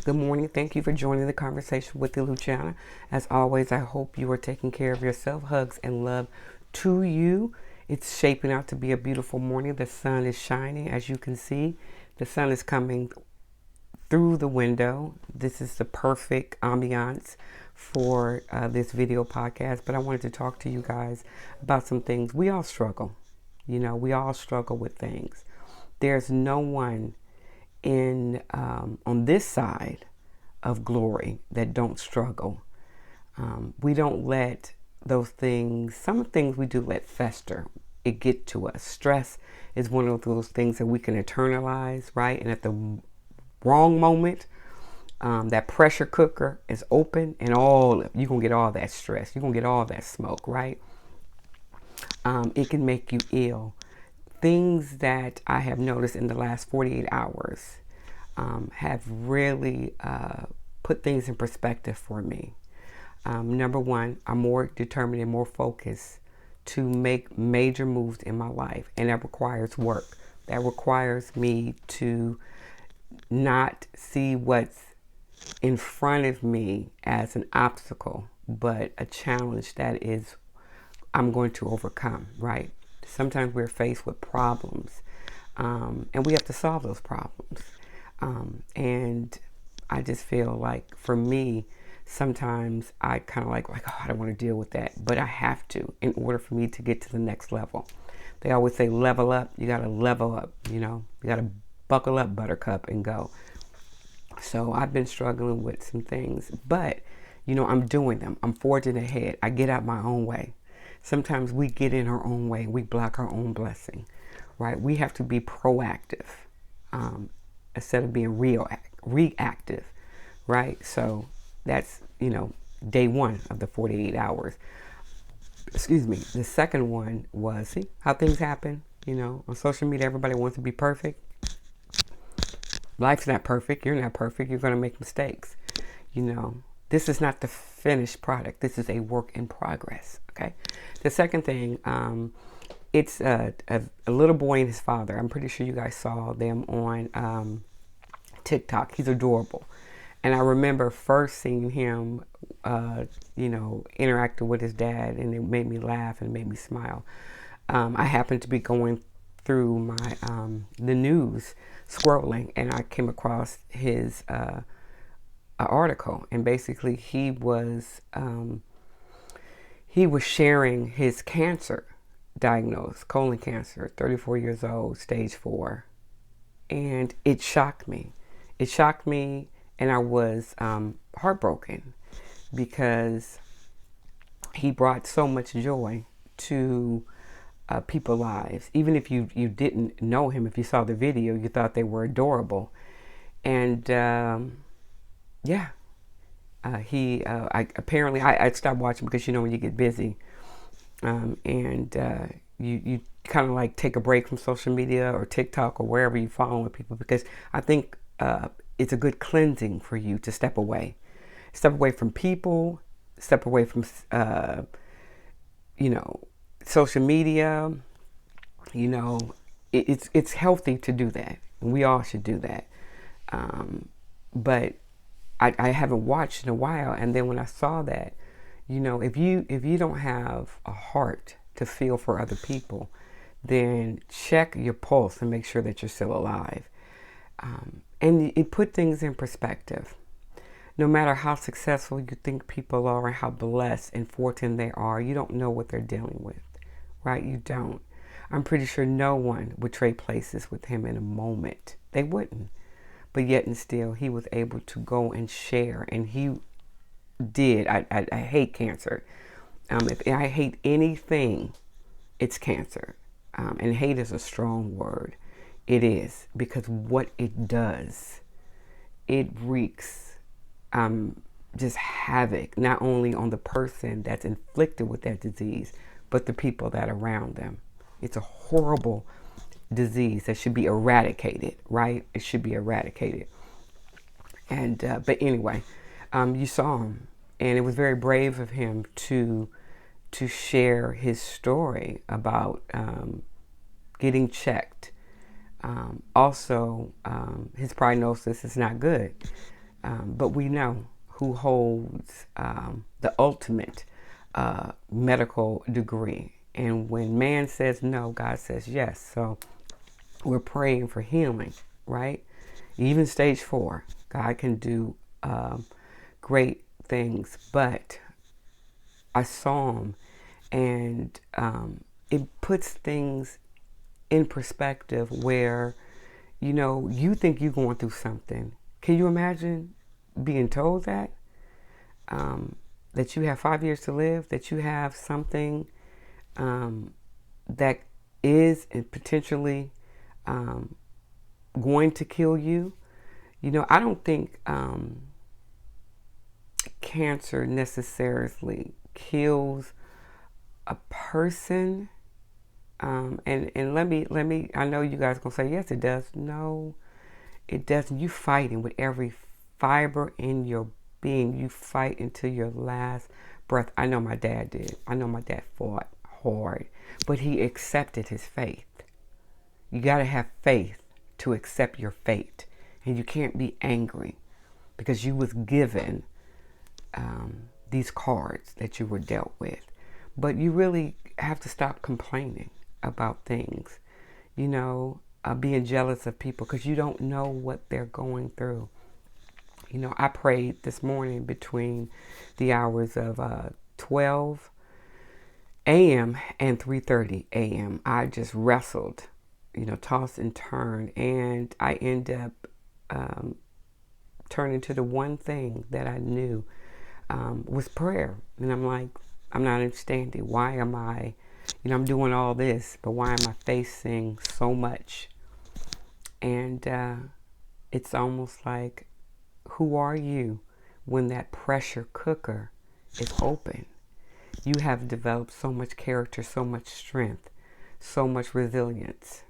Good morning. Thank you for joining the conversation with the Luciana. As always, I hope you are taking care of yourself. Hugs and love to you. It's shaping out to be a beautiful morning. The sun is shining, as you can see. The sun is coming through the window. This is the perfect ambiance for this video podcast. But I wanted to talk to you guys about some things. We all struggle. We all struggle with things. There's no one on this side of glory that don't struggle. We don't let those things, some things we do let fester. It get to us. Stress is one of those things that we can internalize, right? And at the wrong moment, that pressure cooker is open and you're going to get all that stress. You're going to get all that smoke, right? It can make you ill. Things that I have noticed in the last 48 hours have really put things in perspective for me. Number one, I'm more determined and more focused to make major moves in my life, and that requires work. That requires me to not see what's in front of me as an obstacle, but a challenge that is I'm going to overcome, right? Sometimes we're faced with problems, and we have to solve those problems. And I just feel like, for me, sometimes I kind of like, oh, I don't want to deal with that, but I have to in order for me to get to the next level. They always say level up. You got to level up, you got to buckle up, buttercup, and go. So I've been struggling with some things, but, I'm doing them. I'm forging ahead. I get out my own way. Sometimes we get in our own way. We block our own blessing, right? We have to be proactive instead of being reactive, right? So that's, day one of the 48 hours. Excuse me. The second one was, see how things happen, on social media. Everybody wants to be perfect. Life's not perfect. You're not perfect. You're going to make mistakes. This is not the finished product. This is a work in progress. Okay. The second thing, it's a little boy and his father. I'm pretty sure you guys saw them on TikTok. He's adorable. And I remember first seeing him, interacting with his dad, and it made me laugh and made me smile. I happened to be going through my the news, scrolling, and I came across his article, and basically he was sharing his cancer diagnosed, colon cancer, 34 years old, stage 4, and it shocked me. It shocked me, and I was heartbroken because he brought so much joy to people's lives. Even if you didn't know him, if you saw the video, you thought they were adorable. And I stopped watching because when you get busy, and you kind of like take a break from social media or TikTok or wherever you follow with people, because I think it's a good cleansing for you to step away from people, step away from social media. It's healthy to do that, and we all should do that. But I haven't watched in a while, and then when I saw that, if you don't have a heart to feel for other people, then check your pulse and make sure that you're still alive. And it put things in perspective. No matter how successful you think people are and how blessed and fortunate they are, you don't know what they're dealing with, right? You don't. I'm pretty sure no one would trade places with him in a moment. They wouldn't. But yet and still, he was able to go and share. And he did. I hate cancer. If I hate anything, it's cancer. And hate is a strong word. It is. Because what it does, it wreaks just havoc, not only on the person that's inflicted with that disease, but the people that are around them. It's a horrible disease that should be eradicated, right? It should be eradicated. And but anyway, you saw him, and it was very brave of him to share his story about getting checked. Also, his prognosis is not good. But we know who holds the ultimate medical degree. And when man says no, God says yes. So we're praying for healing, right? Even stage 4, God can do great things. But I saw him, and it puts things in perspective where, you think you're going through something. Can you imagine being told that? That you have 5 years to live, that you have something that is and potentially going to kill you. I don't think cancer necessarily kills a person. And let me. I know you guys gonna say yes, it does. No, it doesn't. You fighting with every fiber in your being. You fight until your last breath. I know my dad did. I know my dad fought hard, but he accepted his fate. You got to have faith to accept your fate, and you can't be angry because you was given these cards that you were dealt with. But you really have to stop complaining about things, being jealous of people because you don't know what they're going through. I prayed this morning between the hours of 12 a.m. and 3:30 a.m. I just wrestled, toss and turn, and I end up turning to the one thing that I knew was prayer. And I'm like, I'm not understanding. Why am I, I'm doing all this, but why am I facing so much? And it's almost like, who are you when that pressure cooker is open? You have developed so much character, so much strength, so much resilience.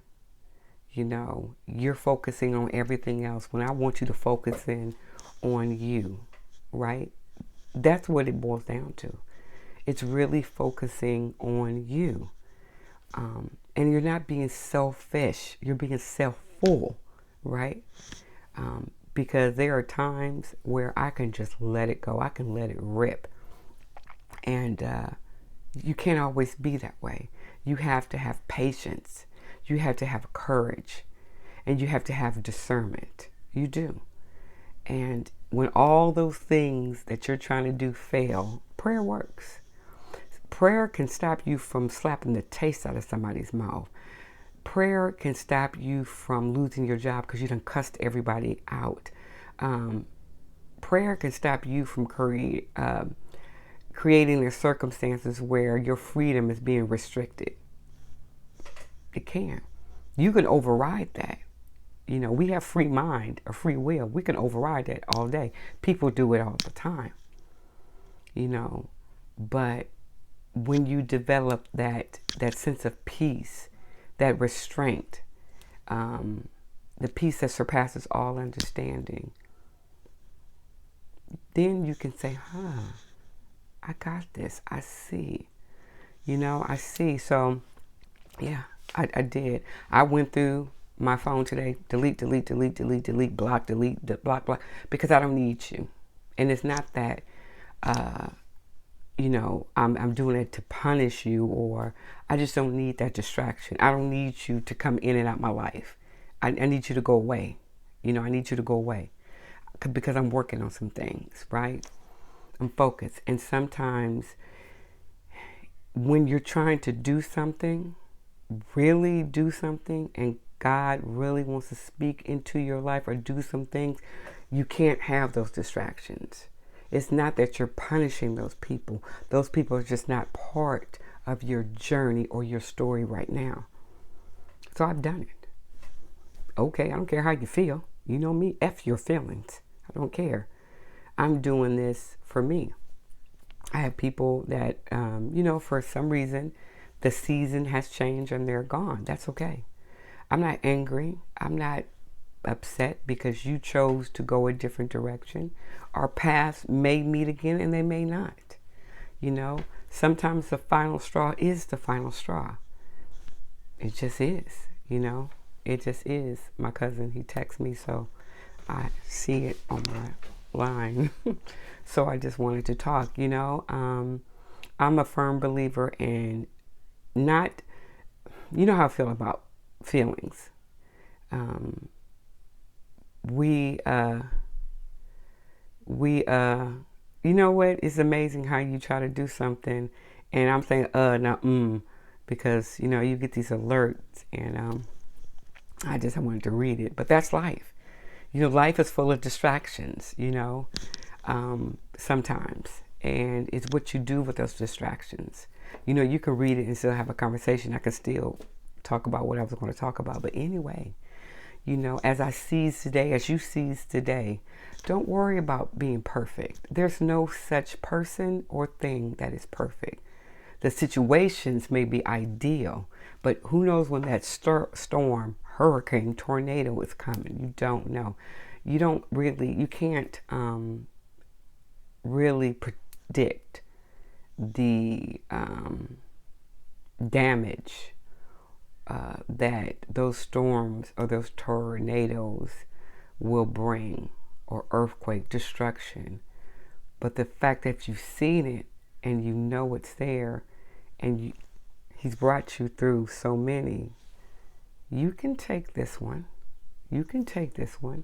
You're focusing on everything else when I want you to focus in on you, right? That's what it boils down to. It's really focusing on you. And you're not being selfish. You're being self-full, right? Because there are times where I can just let it go. I can let it rip. And you can't always be that way. You have to have patience. You have to have courage. And you have to have discernment. You do. And when all those things that you're trying to do fail, prayer works. Prayer can stop you from slapping the taste out of somebody's mouth. Prayer can stop you from losing your job because you done cussed everybody out. Prayer can stop you from creating the circumstances where your freedom is being restricted. It can. You can override that. We have free mind or free will. We can override that all day. People do it all the time. But when you develop that sense of peace, that restraint, the peace that surpasses all understanding, then you can say, I got this. I see. I see. So, yeah, I did. I went through my phone today, delete, block, block, because I don't need you. And it's not that, I'm doing it to punish you, or I just don't need that distraction. I don't need you to come in and out my life. I need you to go away. I need you to go away because I'm working on some things, right? I'm focused. And sometimes when you're trying to do something, really do something, and God really wants to speak into your life or do some things, you can't have those distractions. It's not that you're punishing those people. Those people are just not part of your journey or your story right now. So I've done it. Okay, I don't care how you feel. You know me, F your feelings. I don't care. I'm doing this for me. I have people that, for some reason, the season has changed and they're gone. That's okay. I'm not angry. I'm not upset because you chose to go a different direction. Our paths may meet again and they may not. Sometimes the final straw is the final straw. It just is, It just is. My cousin, he texts me, so I see it on my line. So I just wanted to talk, I'm a firm believer in not, you know how I feel about feelings. Um, we, uh, we, you know what? It's amazing how you try to do something, and I'm saying, not, because, you get these alerts, and I wanted to read it. But that's life. Life is full of distractions, sometimes. And it's what you do with those distractions. You can read it and still have a conversation. I can still talk about what I was going to talk about. But anyway, as I seize today, as you seize today, don't worry about being perfect. There's no such person or thing that is perfect. The situations may be ideal, but who knows when that storm, hurricane, tornado is coming? You don't know. You can't really predict the damage that those storms or those tornadoes will bring, or earthquake, destruction. But the fact that you've seen it and you know it's there, and he's brought you through so many, you can take this one. You can take this one.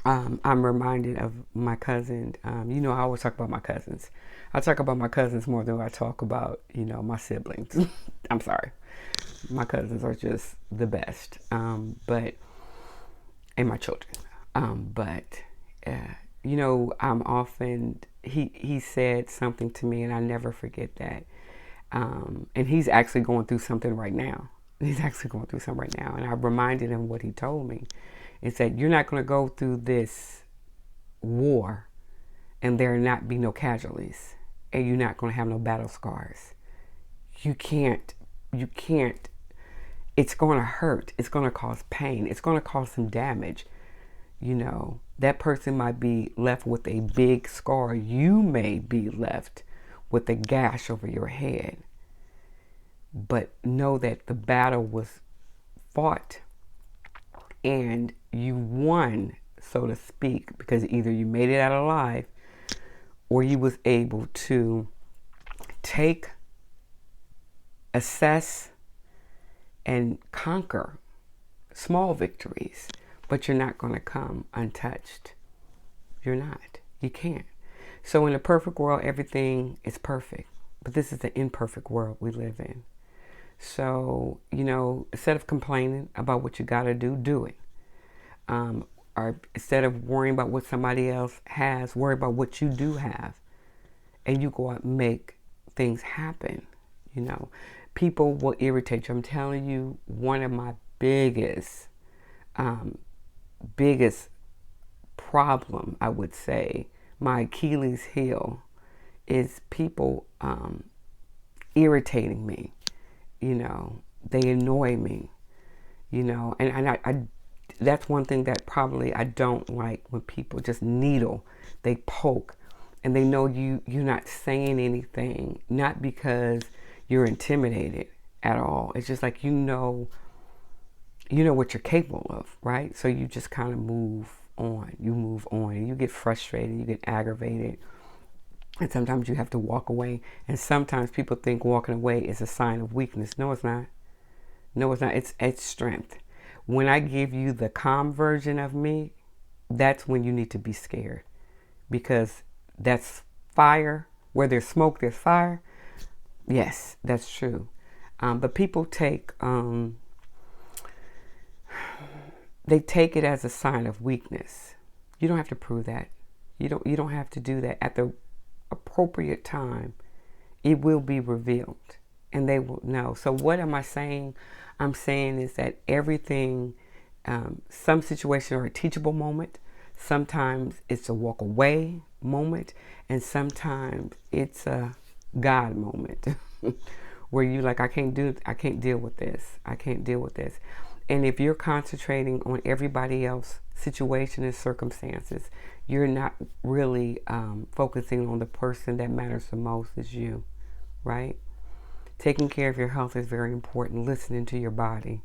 I'm reminded of my cousin. I always talk about my cousins. I talk about my cousins more than I talk about, my siblings. I'm sorry. My cousins are just the best. And my children. I'm often, he said something to me, and I never forget that. And he's actually going through something right now. And I reminded him what he told me. It said, you're not going to go through this war and there not be no casualties. And you're not going to have no battle scars. You can't. It's going to hurt. It's going to cause pain. It's going to cause some damage. That person might be left with a big scar. You may be left with a gash over your head. But know that the battle was fought and you won, so to speak, because either you made it out alive or you was able to assess and conquer small victories, but you're not going to come untouched. You're not. You can't. So in a perfect world, everything is perfect. But this is the imperfect world we live in. So, instead of complaining about what you got to do, do it. Or instead of worrying about what somebody else has, worry about what you do have. And you go out and make things happen. People will irritate you. I'm telling you, one of my biggest problem, I would say, my Achilles heel, is people irritating me. They annoy me. And I that's one thing that probably I don't like, when people just needle, they poke, and they know you're not saying anything, not because you're intimidated at all. It's just like you know what you're capable of, right? So you just kind of move on. You move on, and you get frustrated, you get aggravated, and sometimes you have to walk away. And sometimes people think walking away is a sign of weakness. No, it's not. No, it's not. It's strength. When I give you the calm version of me, that's when you need to be scared, because that's fire. Where there's smoke, there's fire. Yes, that's true. But people take it as a sign of weakness. You don't have to prove that. You don't have to do that. At the appropriate time, it will be revealed, and they will know. So what am I saying? I'm saying is that everything, some situations are a teachable moment. Sometimes it's a walk away moment, and sometimes it's a God moment where you like, I can't deal with this. I can't deal with this. And if you're concentrating on everybody else's situation and circumstances, you're not really focusing on the person that matters the most is you, right? Taking care of your health is very important. Listening to your body.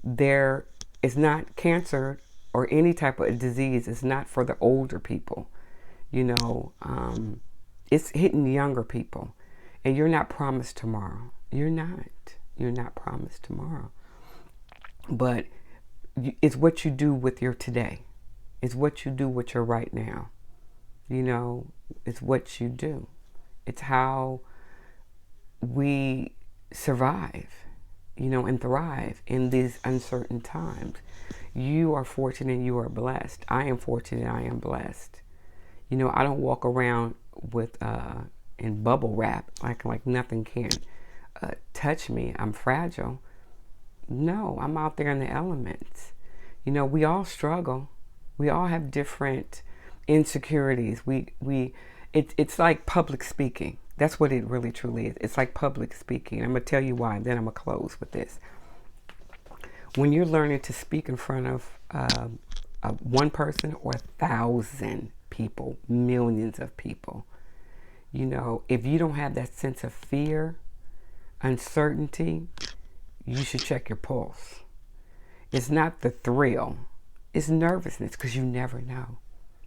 There is not cancer or any type of disease is not for the older people. You know, it's hitting younger people. And you're not promised tomorrow. You're not. You're not promised tomorrow. But it's what you do with your today. It's what you do with your right now. You know, it's what you do. It's how we survive, you know, and thrive in these uncertain times. You are fortunate, you are blessed. I am fortunate, I am blessed. You know, I don't walk around with in bubble wrap like nothing can touch me. I'm fragile. No, I'm out there in the elements. You know, we all struggle. We all have different insecurities. It's like public speaking. That's what it really truly is. It's like public speaking. I'm gonna tell you why. Then I'm gonna close with this. When you're learning to speak in front of one person or 1,000 people, millions of people, you know, if you don't have that sense of fear, uncertainty, you should check your pulse. It's not the thrill. It's nervousness, because you never know.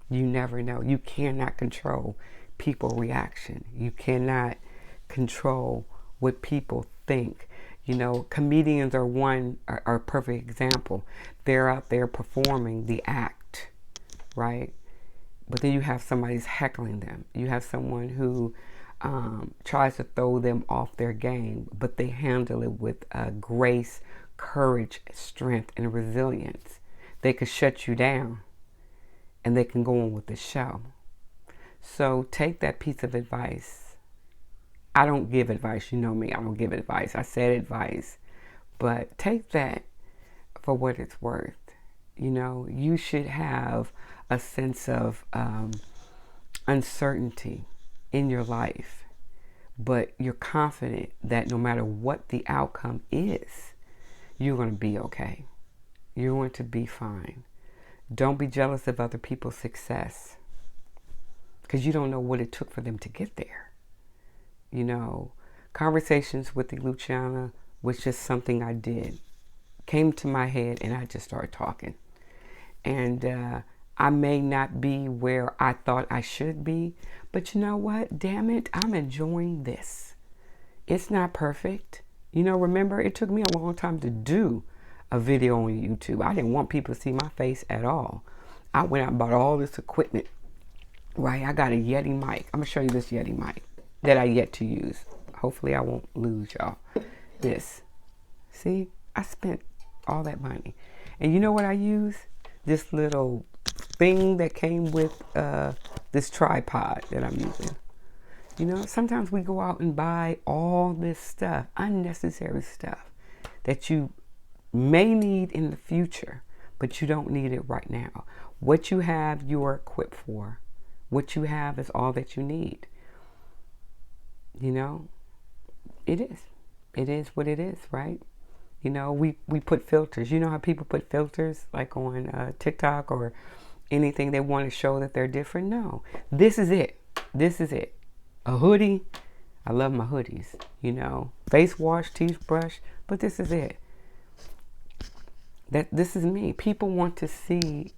You never know. You cannot control people's reaction. You cannot control what people think. You know, comedians are a perfect example. They're out there performing the act, right? But then you have somebody's heckling them. You have someone who tries to throw them off their game, but they handle it with grace, courage, strength, and resilience. They could shut you down, and they can go on with the show. So take that piece of advice. I don't give advice. You know me. I don't give advice. I said advice. But take that for what it's worth. You know, you should have a sense of uncertainty in your life. But you're confident that no matter what the outcome is, you're going to be okay. You're going to be fine. Don't be jealous of other people's success, because you don't know what it took for them to get there. You know, conversations with the Luciana was just something I did. Came to my head and I just started talking. And I may not be where I thought I should be, but you know what? Damn it, I'm enjoying this. It's not perfect. You know, remember, it took me a long time to do a video on YouTube. I didn't want people to see my face at all. I went out and bought all this equipment. Right, I got a Yeti mic. I'm gonna show you this Yeti mic that I yet to use. Hopefully I won't lose y'all. This. See, I spent all that money. And you know what I use? This little thing that came with this tripod that I'm using. You know, sometimes we go out and buy all this stuff, unnecessary stuff that you may need in the future, but you don't need it right now. What you have, you are equipped for. What you have is all that you need. You know, it is. It is what it is, right? You know, we put filters. You know how people put filters like on TikTok or anything, they want to show that they're different? No. This is it. This is it. A hoodie. I love my hoodies. You know, face wash, toothbrush, but this is it. This is me. People want to see,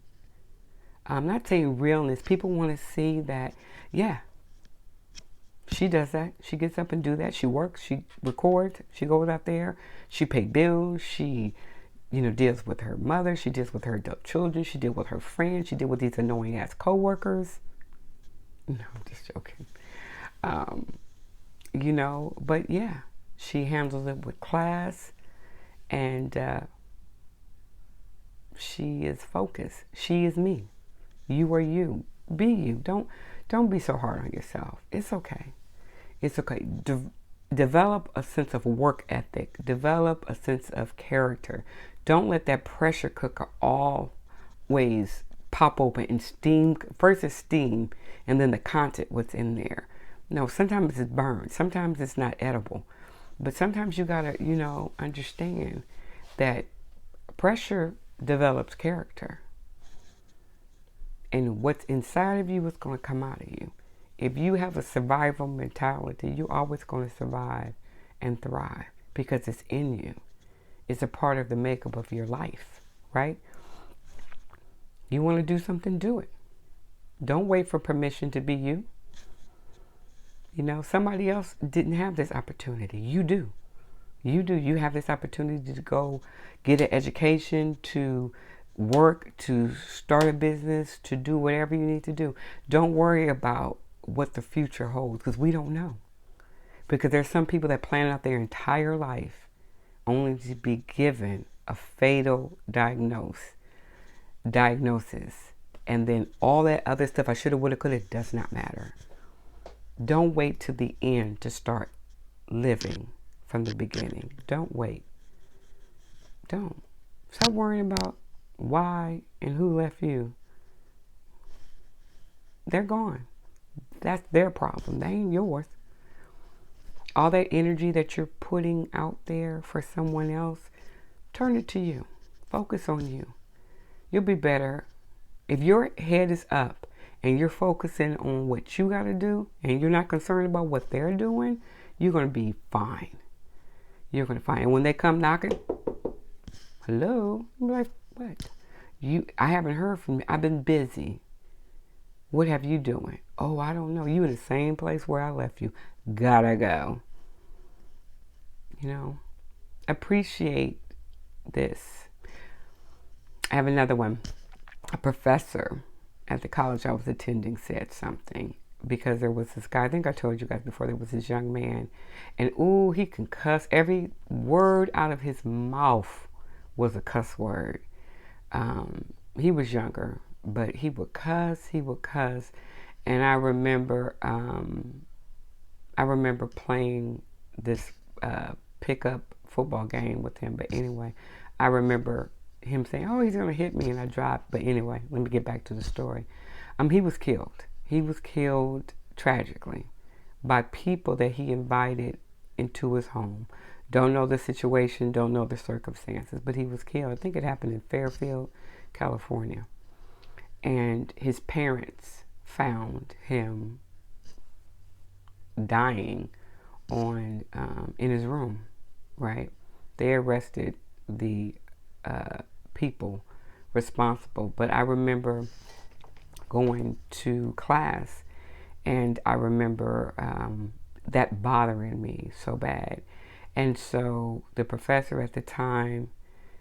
I'm not saying realness. People want to see that, yeah, she does that. She gets up and do that. She works. She records. She goes out there. She pays bills. She, you know, deals with her mother. She deals with her adult children. She deals with her friends. She deals with these annoying ass coworkers. No, I'm just joking. You know, but yeah, she handles it with class, and she is focused. She is me. You are you. Be you. Don't be so hard on yourself. It's okay. It's okay. Develop a sense of work ethic. Develop a sense of character. Don't let that pressure cooker always pop open and steam. First it's steam, and then the content what's in there. No, sometimes it's burned. Sometimes it's not edible. But sometimes you gotta, you know, understand that pressure develops character. And what's inside of you is going to come out of you. If you have a survival mentality, you're always going to survive and thrive because it's in you. It's a part of the makeup of your life, right? You want to do something, do it. Don't wait for permission to be you. You know, somebody else didn't have this opportunity. You do. You do. You have this opportunity to go get an education, to work, to start a business, to do whatever you need to do. Don't worry about what the future holds, because we don't know. Because there's some people that plan out their entire life only to be given a fatal diagnosis. And then all that other stuff, I should have, would have, could have, does not matter. Don't wait to the end to start living from the beginning. Don't wait. Don't. Stop worrying about why and who left you. They're gone. That's their problem. They ain't yours. All that energy that you're putting out there for someone else, turn it to you. Focus on you. You'll be better. If your head is up and you're focusing on what you got to do and you're not concerned about what they're doing, you're going to be fine. You're going to find. And when they come knocking, hello, I'm like, what? I haven't heard from you. I've been busy. What have you doing? Oh, I don't know. You in the same place where I left you. Gotta go. You know, appreciate this. I have another one. A professor at the college I was attending said something, because there was this guy, I think I told you guys before, there was this young man, and he can cuss. Every word out of his mouth was a cuss word. He was younger, but he would cuss, and I remember playing this pickup football game with him. But anyway, I remember him saying, "Oh, he's gonna hit me," and I dropped. But anyway, let me get back to the story. He was killed. He was killed tragically by people that he invited into his home. Don't know the situation, don't know the circumstances, but he was killed. I think it happened in Fairfield, California. And his parents found him dying in his room, right? They arrested the people responsible. But I remember going to class, and I remember that bothering me so bad. And so the professor at the time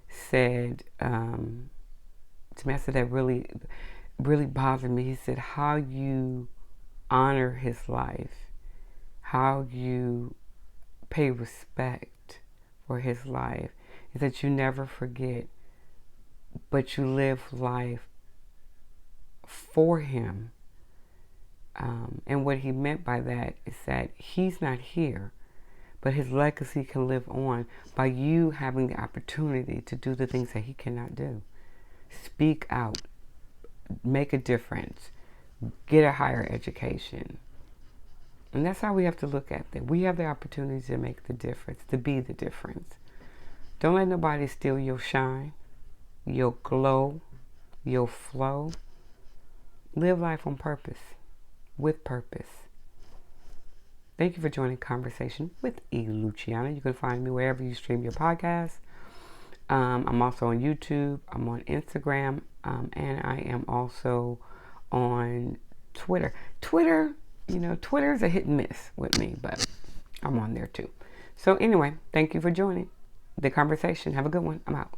said to me, I said, that really, really bothered me. He said, how you honor his life, how you pay respect for his life, is that you never forget, but you live life for him. And what he meant by that is that he's not here, but his legacy can live on by you having the opportunity to do the things that he cannot do. Speak out, make a difference, get a higher education. And that's how we have to look at it. We have the opportunity to make the difference, to be the difference. Don't let nobody steal your shine, your glow, your flow. Live life on purpose, with purpose. Thank you for joining Conversation with E. Luciana. You can find me wherever you stream your podcast. I'm also on YouTube. I'm on Instagram. And I am also on Twitter. Twitter is a hit and miss with me, but I'm on there too. So anyway, thank you for joining the conversation. Have a good one. I'm out.